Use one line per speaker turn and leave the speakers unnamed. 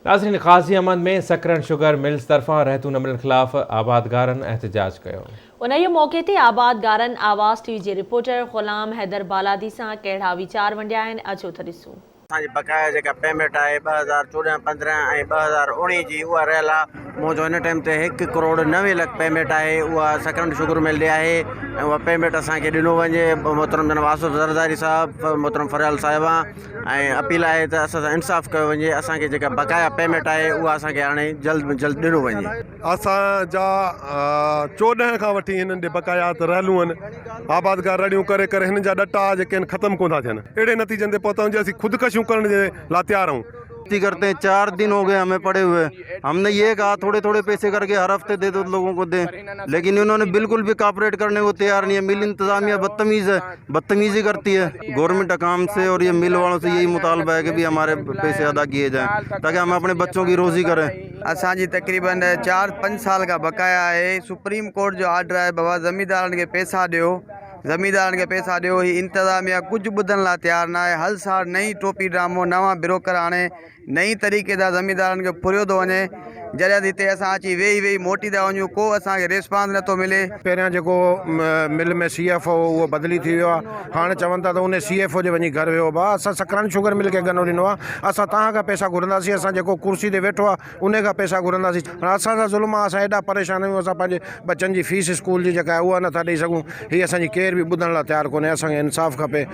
नाज़रीन, क़ाज़ी अहमद में सकरन sugar mills तरफ़ां रहतू न मिलण ख़िलाफ़ आबादगारनि एहतजाज कयो।
उन मौक़े ते आबादगारनि आवाज़ टीवी जे रिपोर्टर ग़ुलाम हैदर बालादी सां कहिड़ा वीचार वंडिया आहिनि, अचो त ॾिसूं।
असांजी बक़ाया जेका पेमेंट आहे 2014-15 ऐं 2019 जी उहा रहियल आहे। मुंहिंजो हिन टाइम ते 1 करोड़ 90 लख पेमेंट आहे, उहा सकरन शुगर मिल ॾे आहे ऐं उहा पेमेंट असांखे ॾिनो वञे। मोहतरम जनाब आसिफ ज़रदारी साहिबु, मोहतरम फरियाल साहिबा ऐं अपील आहे त असां सां इंसाफ़ कयो वञे। असांखे जेका बक़ाया पेमेंट आहे उहा असांखे हाणे जल्द में जल्द ॾिनो वञे।
असांजा 14 खां वठी हिननि ॾे बक़ायात रहलूं आहिनि। आबादगार रड़ियूं करे करे हिननि जा ॾटा जेके आहिनि ख़तमु कोन था थियनि। अहिड़े नतीजनि ते पहुता जे असीं ख़ुदकशियूं करण जे लाइ तैयार आहियूं।
करते हैं 4 दिन हो गए हमें पड़े हुए। हमने ये कहा थोड़े थोड़े पैसे करके हर हफ्ते दे दो लोगों को दे, लेकिन इन्होंने बिल्कुल भी कॉपरेट करने को तैयार नहीं है। मिल इंतजामिया बदतमीज़ है, बदतमीज़ी करती है। गवर्नमेंट अकाम से और ये मिल वालों से यही मुतालबा है कि भी हमारे पैसे अदा किए जाएँ ताकि हम अपने बच्चों की रोज़ी करें।
असांजी तकरीबन 4-5 साल का बकाया है। सुप्रीम कोर्ट जो आर्डर है बाबा ज़मींदारनि खे पैसा ॾियो, ज़मींदारनि खे पैसा ॾियो। ही इंतज़ामिया कुझु ॿुधण लाइ तयारु न आहे। हर साल नई टोपी ड्रामो, नवां ब्रोकर आणे नई तरीक़े सां ज़मींदारनि खे फुरियो थो वञे। जॾहिं हिते असां अची वेही मोटी था वञूं, को असांखे रिस्पॉन्स नथो मिले।
पहिरियां जेको मिल में CFO उहो बदिली थी वियो आहे। हाणे चवनि था त उन CFO जे वञी घर वियो बा। असां सकरन शुगर मिल खे गनो ॾिनो आहे। असां तव्हां खां पैसा घुरंदासीं, असां जेको कुर्सी ते वेठो आहे उन खां पैसा घुरंदासीं। असां सां ज़ुल्म आहे, असां एॾा परेशान आहियूं। असां पंहिंजे बच्चनि जी फीस स्कूल जी जेका आहे उहा नथा ॾेई सघूं। हीअ असांजी केर बि ॿुधण लाइ तयारु कोन्हे। असांखे इंसाफ़ खपे।